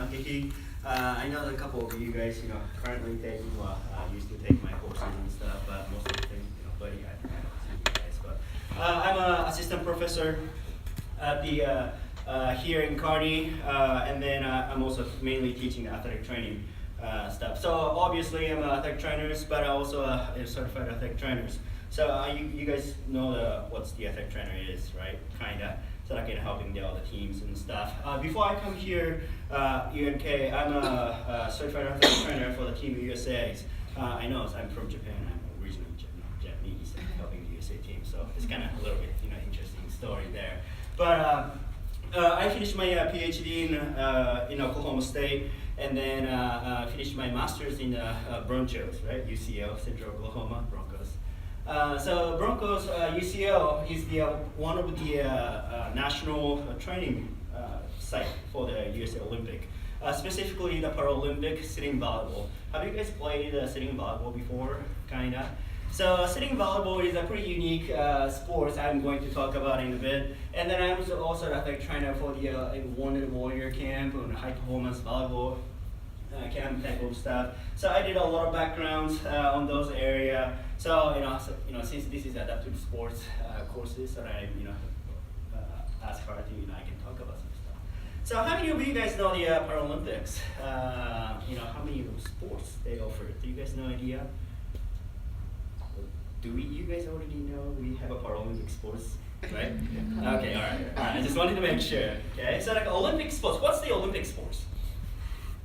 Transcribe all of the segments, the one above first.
Takehi. I know that a couple of you guys, currently taking, used to take my courses and stuff, but most of the things, buddy, I don't see you guys. But I'm an assistant professor at the here in Kearney, and then I'm also mainly teaching athletic training stuff. So obviously I'm an athletic trainer, but I also a certified athletic trainer. So you guys know what's the athletic trainer is, right? Kinda. So I can helping the other teams and stuff. Before I come here, UNK, I'm a certified athletic trainer for the Team USA. I know I'm from Japan. I'm originally Japanese, helping the USA team. So it's kind of a little bit, interesting story there. But I finished my PhD in Oklahoma State, and then finished my master's in Broncos, right? UCO, Central Oklahoma Broncos. So Broncos UCO is one of the national training site for the USA Olympic, specifically the Paralympic sitting volleyball. Have you guys played sitting volleyball before? Kinda. So sitting volleyball is a pretty unique sport I'm going to talk about in a bit. And then I'm also an athletic trainer for the Wounded Warrior Camp and high performance volleyball camp type of stuff. So I did a lot of backgrounds on those areas. So since this is adaptive sports courses that I ask her to I can talk about some stuff. So how many of you guys know the Paralympics? How many sports they offer? Do you guys know idea? You guys already know we have a Paralympic sports, right? Okay, all right. I just wanted to make sure. Okay, so like Olympic sports. What's the Olympic sports?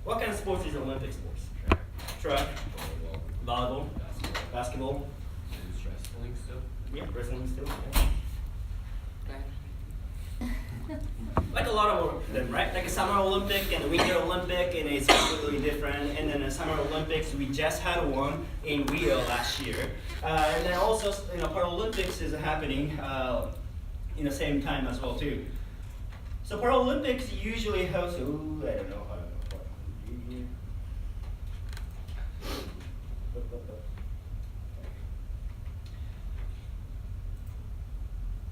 What kind of sports is Olympic sports? Track, volleyball, basketball. Wrestling still? Yeah, wrestling still. Yeah. Like a lot of them, right? Like a Summer Olympic and a Winter Olympic, and it's completely different. And then the Summer Olympics, we just had one in Rio last year. And then also, Paralympics is happening in the same time as well too. So Paralympics usually host. Ooh, I don't know how to do here.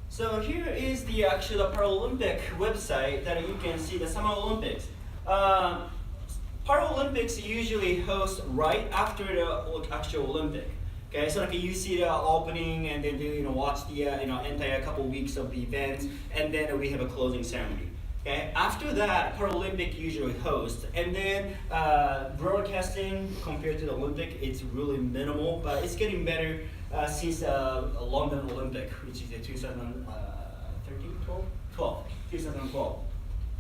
So here is the actual Paralympic website that you can see the Summer Olympics. Paralympics usually host right after the actual Olympic. Okay, so like you see the opening and then watch the entire couple weeks of the events, and then we have a closing ceremony. Okay, after that Paralympic usually hosts, and then broadcasting compared to the Olympic, it's really minimal, but it's getting better since London Olympic, which is 2012.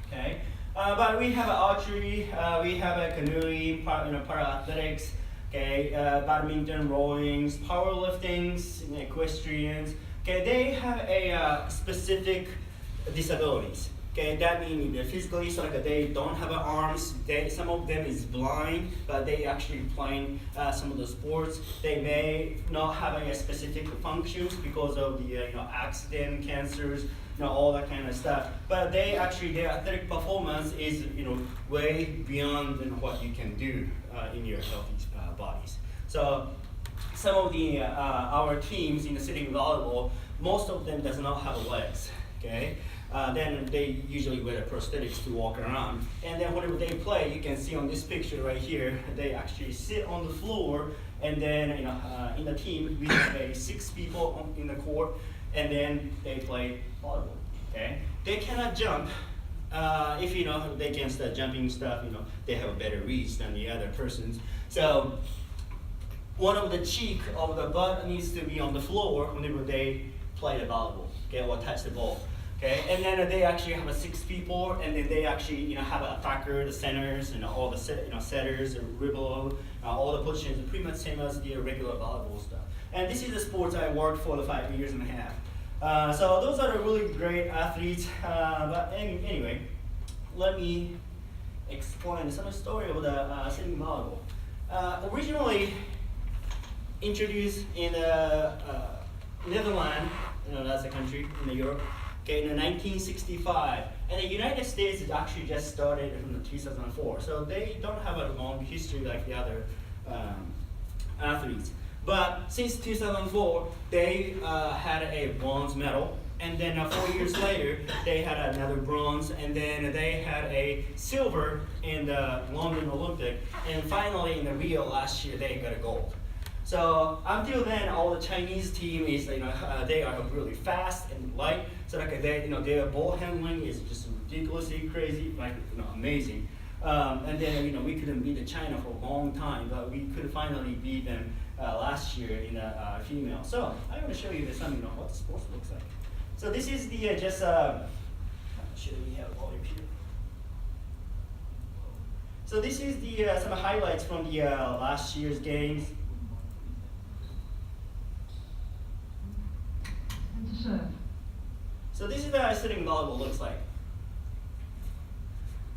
Okay, but we have archery, we have canoeing, para athletics. Okay, badminton, rowings, powerliftings, equestrians. Okay, they have a specific disabilities. Okay, that means physically, so like they don't have arms. Some of them is blind, but they actually playing some of the sports. They may not have a specific functions because of the accident, cancers, all that kind of stuff. But their athletic performance is way beyond than what you can do in your healthy bodies. So some of the our teams in the sitting volleyball, most of them does not have legs. Okay. Then they usually wear the prosthetics to walk around. And then whenever they play, you can see on this picture right here, they actually sit on the floor, and then in the team we have 6 people in the court, and then they play volleyball. Okay, they cannot jump. If they can start jumping stuff, they have a better reach than the other persons. So one of the cheek of the butt needs to be on the floor whenever they play the volleyball, okay, or touch the ball. Okay, and then they actually have 6 people, and then they actually have an attacker, the centers, and all the setters, the ribble, all the positions are pretty much same as the regular volleyball stuff. And this is the sports I worked for the 5 years and a half. So those are the really great athletes. But anyway, let me explain some story of the sitting volleyball. Originally introduced in Netherlands, that's a country in Europe. Okay, in 1965, and the United States is actually just started in 2004, so they don't have a long history like the other athletes. But since 2004, they had a bronze medal And then 4 years later, they had another bronze, and then they had a silver in the London Olympic, and finally in the Rio last year, they got a gold. So until then, all the Chinese team is, they are really fast and light. So like their ball handling is just ridiculously crazy, amazing. And then we couldn't beat China for a long time, but we could finally beat them last year in the female. So I want to show you some, what the sports looks like. So this is the should we have all up here? So this is the some highlights from the last year's games. So this is what sitting volleyball looks like.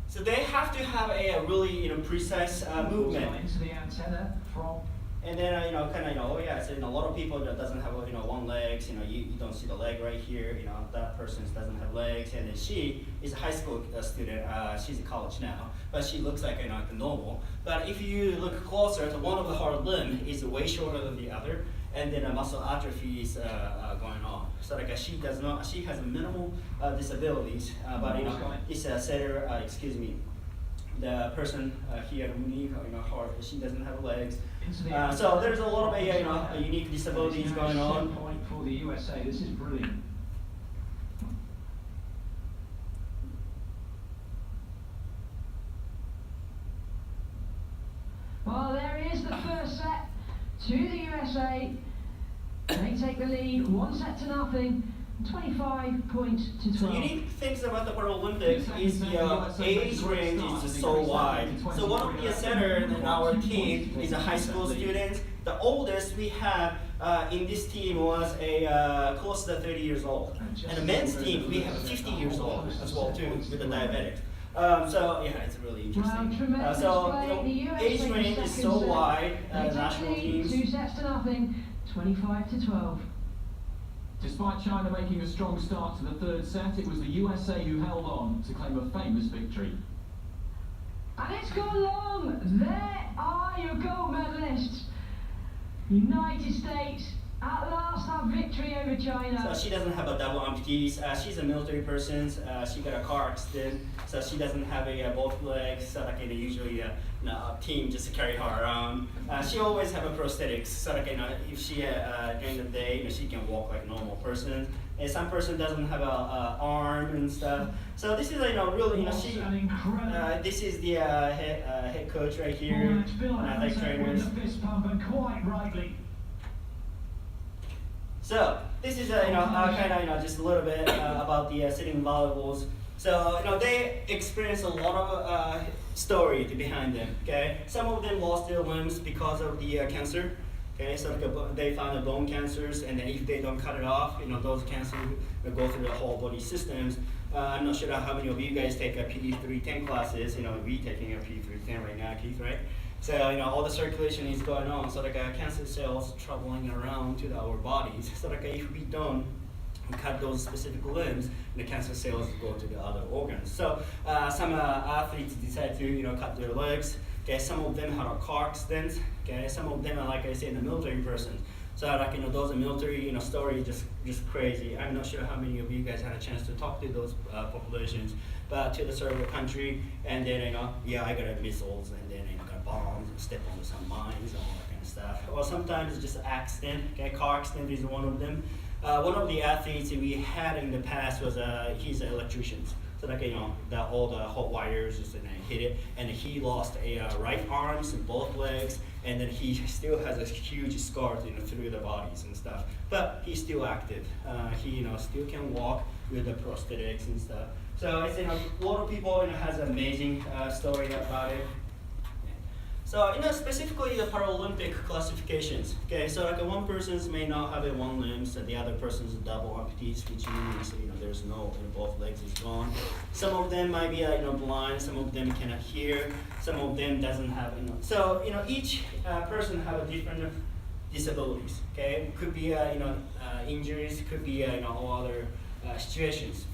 So they have to have a really precise movement. Into the antenna from. And then so a lot of people that doesn't have one legs. You don't see the leg right here. That person doesn't have legs, and then she is a high school student. She's in college now, but she looks like normal. But if you look closer, to one of the hard limb is way shorter than the other, and then a muscle atrophy is going on. So she does not. She has minimal disabilities, but it's a setter. The person here, unique, hard. She doesn't have legs. So there's a lot of unique disabilities going on. Point for the USA. This is brilliant. Well, there is the first set to the USA. They take the lead, 1-0, 25 points to 12. So unique things about the Paralympics is the age range is so wide. So one of the setter in our team is a high school student. The oldest we have in this team was close to 30 years old. And the men's team, we have 50 years old as well too, with the diabetic. So yeah, it's really interesting. Age range is so wide. National teams. 2-0, 25 to 12. Despite China making a strong start to the third set, it was the USA who held on to claim a famous victory. And it's gone long. There are your gold medalists. United States at last have victory over China. So she doesn't have a double amputees. She's a military person. She got a car accident, so she doesn't have both legs. So usually a team just carry her around. She always have a prosthetics. So if she during the day, she can walk like a normal person. And some person doesn't have a arm and stuff. So this is really she. This is the head coach right here. Athletic trainers. Quite rightly. So this is just a little bit about the sitting volleyballs. So they experience a lot of story behind them. Okay, some of them lost their limbs because of the cancer. Okay, so they found the bone cancers, and then if they don't cut it off, those cancers go through the whole body systems. I'm not sure how many of you guys take a PD310 classes. We taking a PD310 right now, Keith, right? So all the circulation is going on. So cancer cells traveling around to our bodies. So if we don't cut those specific limbs, the cancer cells go to the other organs. So some athletes decide to cut their legs. Okay, some of them had a car accidents. Okay, some of them are, like I said, the military person. So those military story just crazy. I'm not sure how many of you guys had a chance to talk to those populations, but to the server country, and then I got missiles, and then got bombs, and step on some mines, and all that kind of stuff. Or sometimes it's just an accident. Okay, car accident is one of them. One of the athletes we had in the past was he's an electrician. So all the hot wires just hit it, and he lost a right arms and both legs, and then he still has a huge scar through the bodies and stuff. But he's still active. He still can walk with the prosthetics and stuff. So it's a lot of people has an amazing story about it. So specifically the Paralympic classifications. Okay, so one person's may not have one limb, so the other person's double amputees, which means there's no both legs is gone. Some of them might be blind, some of them cannot hear, some of them doesn't have So each person have a different disabilities. Okay, could be injuries, could be all other situations.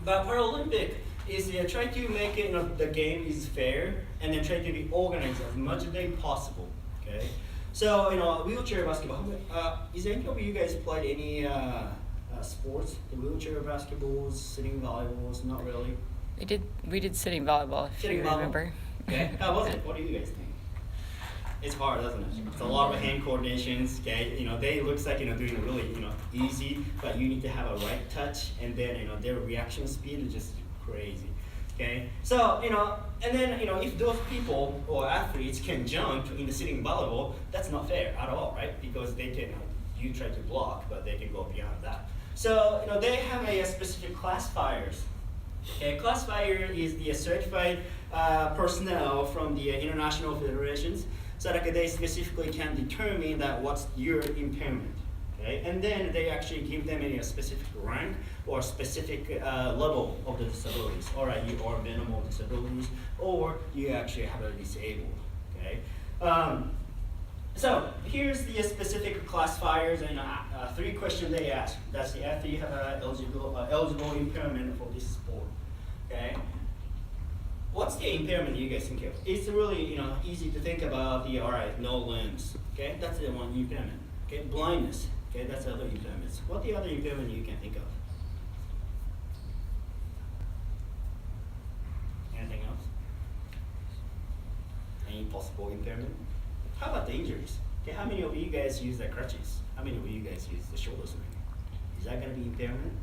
But Paralympic is try to make it the game is fair, and then try to be organized as much as they possible. Okay, so wheelchair basketball. Is any of you guys played any sports, the wheelchair basketballs, sitting volleyballs, not really. We did sitting volleyball, if Sitting you volleyball. remember. Okay, how was it? What do you guys think? It's hard, doesn't it? It's a lot of hand coordinations. Okay, they looks like doing really easy, but you need to have a right touch, and then their reaction speed is just crazy. Okay, so and then if those people or athletes can jump in the sitting volleyball, that's not fair at all, right? Because they can you try to block, but they can go beyond that. So they have a specific classifiers. Okay, classifier is the certified personnel from the international federations, so that they specifically can determine that what's your impairment. Okay, and then they actually give them a specific rank or specific level of the disabilities. All right, you are minimal disabilities, or you actually have a disabled. Okay. So here's the specific classifiers and 3 questions they ask. That's the athlete have eligible impairment for this sport. Okay. What's the impairment you guys think of? It's really easy to think about the no limbs. Okay, that's the one impairment. Okay, blindness. Okay, that's the other impairments. What the other impairment you can think of? Anything else? Any possible impairment? How about the injuries? Okay, how many of you guys use the crutches? How many of you guys use the shoulder sling? Is that going to be impairment?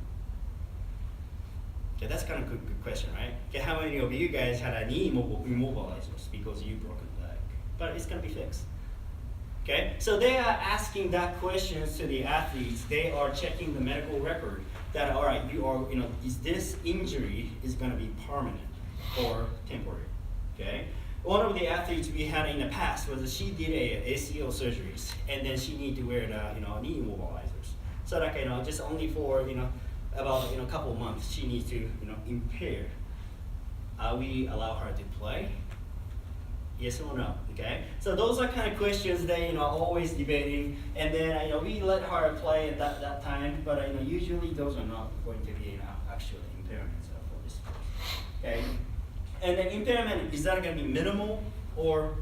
Okay, that's kind of good question, right? Okay, how many of you guys had a knee immobilizers because you broke a leg? But it's going to be fixed. Okay, so they are asking that questions to the athletes. They are checking the medical record that all right, you are is this injury is going to be permanent or temporary? Okay. One of the athletes we had in the past was she did a ACL surgeries, and then she need to wear the knee immobilizers. So like just only for about a couple months she needs to impair. We allow her to play? Yes or no? Okay. So those are kind of questions they always debating, and then we let her play at that time, but usually those are not going to be actual impairments for this sport. Okay. And the impairment, is that going to be minimal or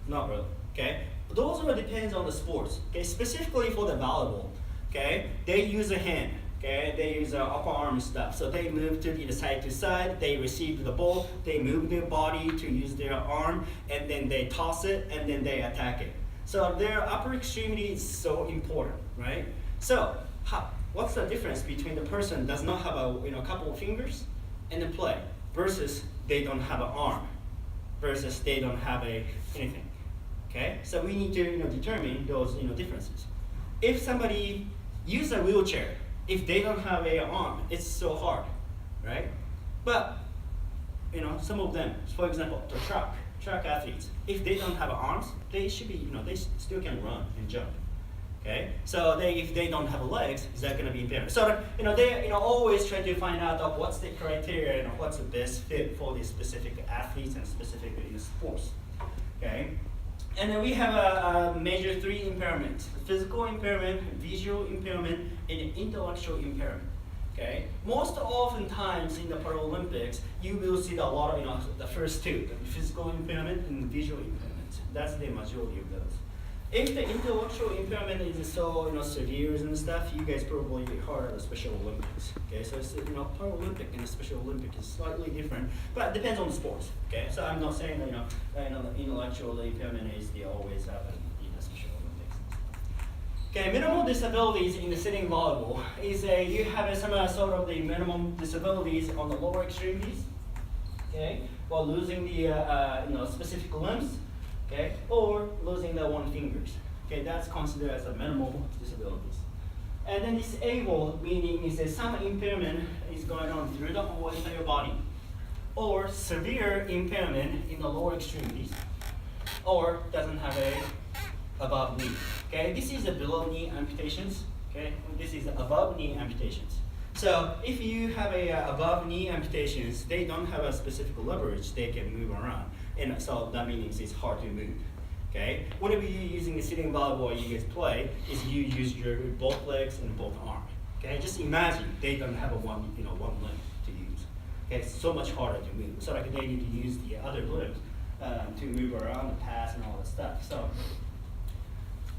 not really? Okay, those all depends on the sports. Okay, specifically for the volleyball, okay, they use a hand. Okay, they use upper arm stuff. So they move to the side to side. They receive the ball. They move their body to use their arm, and then they toss it, and then they attack it. So their upper extremity is so important, right? So what's the difference between the person does not have a couple of fingers and the play versus they don't have an arm, versus they don't have anything. Okay, so we need to determine those differences. If somebody uses a wheelchair, if they don't have an arm, it's so hard, right? But some of them, for example, the track athletes, if they don't have arms, they should be they still can run and jump. Okay, so if they don't have legs, is that going to be impairment? So they always try to find out what's the criteria and what's the best fit for the specific athletes and specific sports. Okay, and then we have a major 3 impairments: physical impairment, visual impairment, and intellectual impairment. Okay, most oftentimes in the Paralympics, you will see a lot of the first 2, the physical impairment and visual impairment. That's the majority of those. If the intellectual impairment is so severe and stuff, you guys probably heard of the Special Olympics. Okay, so it's Paralympic and the Special Olympic is slightly different, but it depends on the sports. Okay, so I'm not saying that the intellectual impairment is always happen in the Special Olympics. Okay, minimal disabilities in the sitting volleyball is you have some sort of the minimum disabilities on the lower extremities. Okay, while losing the specific limbs. Okay, or losing the 1 fingers. Okay, that's considered as a minimal disabilities. And then disabled, meaning is that some impairment is going on through the whole entire body, or severe impairment in the lower extremities, or doesn't have above knee. Okay, this is the below knee amputations. Okay, this is the above knee amputations. So if you have above knee amputations, they don't have a specific leverage, they can move around. And so that means it's hard to move. Okay? Whenever you're using the sitting volleyball you guys play, is you use your both legs and both arms. Okay? Just imagine they don't have one limb to use. Okay, it's so much harder to move. So like they need to use the other limbs to move around, the pass, and all that stuff. So,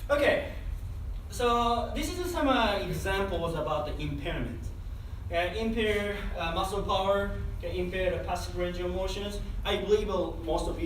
okay. So this is some examples about the impairment. Impaired muscle power, impaired passive range of motions. I believe most of you